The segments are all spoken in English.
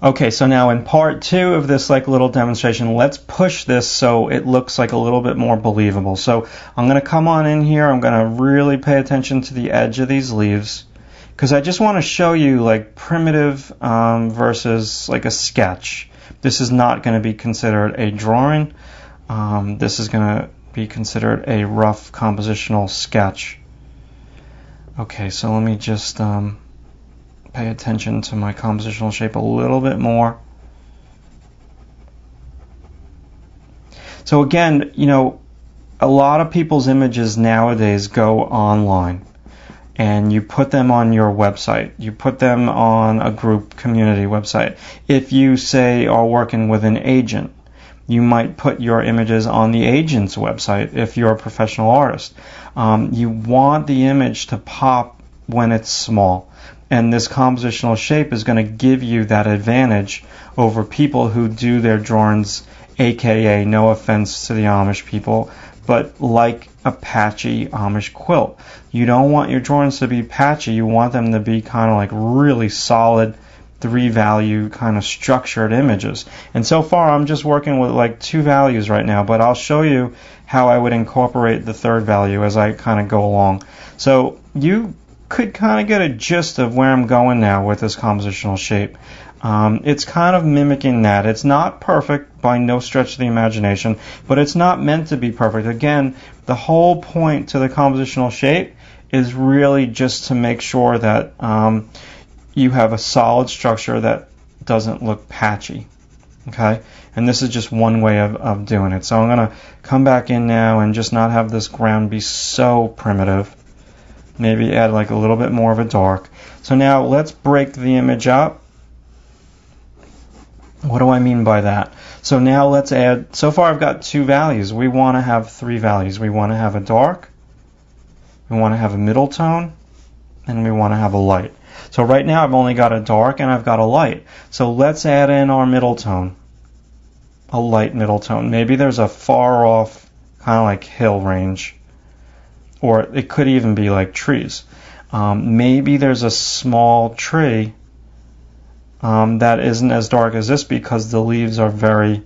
Okay, so now in part 2 of this like little demonstration, let's push this so it looks like a little bit more believable. So I'm going to come on in here. I'm going to really pay attention to the edge of these leaves because I just want to show you like primitive versus like a sketch. This is not going to be considered a drawing. This is going to be considered a rough compositional sketch. Okay, so let me just pay attention to my compositional shape a little bit more. So again, you know, a lot of people's images nowadays go online and you put them on your website. You put them on a group community website. If you say are working with an agent, you might put your images on the agent's website if you're a professional artist. You want the image to pop when it's small. And this compositional shape is going to give you that advantage over people who do their drawings, aka, no offense to the Amish people, but like a patchy Amish quilt. You don't want your drawings to be patchy. You want them to be kind of like really solid, 3-value kind of structured images. And so far I'm just working with like 2 values right now, but I'll show you how I would incorporate the 3rd value as I kind of go along. So you could kind of get a gist of where I'm going now with this compositional shape. It's kind of mimicking that. It's not perfect by no stretch of the imagination, but it's not meant to be perfect. Again, the whole point to the compositional shape is really just to make sure that you have a solid structure that doesn't look patchy. Okay? And this is just one way of doing it. So I'm going to come back in now and just not have this ground be so primitive. Maybe add like a little bit more of a dark. So now let's break the image up. What do I mean by that? So now let's add, so far I've got 2 values. We want to have 3 values. We want to have a dark, we want to have a middle tone, and we want to have a light. So right now I've only got a dark and I've got a light. So let's add in our middle tone, a light middle tone. Maybe there's a far off kind of like hill range. Or it could even be like trees. Maybe there's a small tree that isn't as dark as this because the leaves are very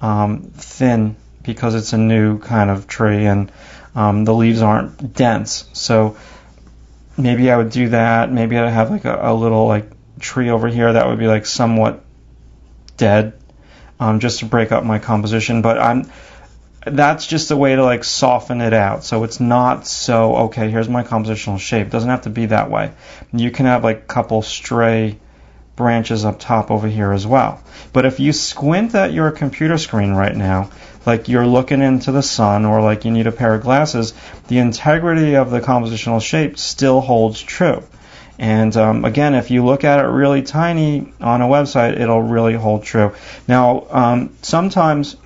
thin because it's a new kind of tree and the leaves aren't dense. So maybe I would do that. Maybe I'd have like a little like tree over here that would be like somewhat dead just to break up my composition. But that's just a way to like soften it out. So it's not so, okay, here's my compositional shape. It doesn't have to be that way. You can have like a couple stray branches up top over here as well. But if you squint at your computer screen right now, like you're looking into the sun or like you need a pair of glasses, the integrity of the compositional shape still holds true. And again, if you look at it really tiny on a website, it'll really hold true. Now, sometimes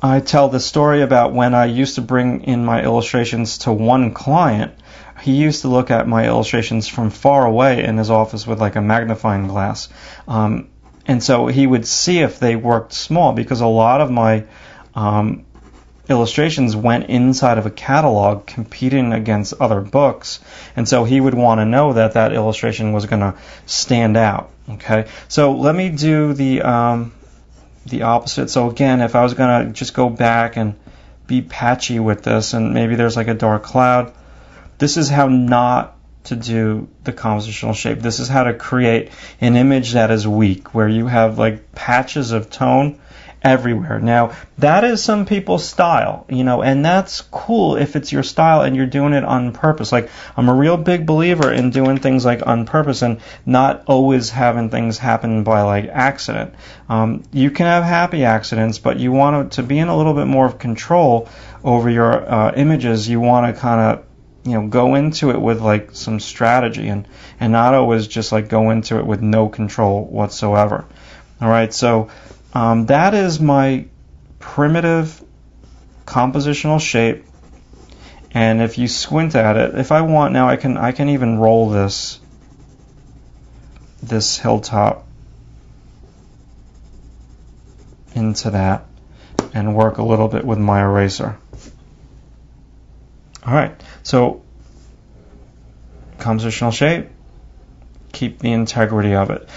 I tell the story about when I used to bring in my illustrations to one client. He used to look at my illustrations from far away in his office with like a magnifying glass. And so he would see if they worked small because a lot of my illustrations went inside of a catalog competing against other books. And so he would want to know that that illustration was going to stand out. Okay, so let me do the opposite. So again, if I was going to just go back and be patchy with this and maybe there's like a dark cloud, this is how not to do the compositional shape. This is how to create an image that is weak, where you have like patches of tone everywhere. Now, that is some people's style, you know, and that's cool if it's your style and you're doing it on purpose. Like, I'm a real big believer in doing things like on purpose and not always having things happen by like accident. You can have happy accidents, but you want to be in a little bit more of control over your images. You want to kind of, you know, go into it with like some strategy and not always just like go into it with no control whatsoever. All right, so that is my primitive compositional shape, and if you squint at it, if I want now, I can even roll this hilltop into that and work a little bit with my eraser. All right, so compositional shape, keep the integrity of it.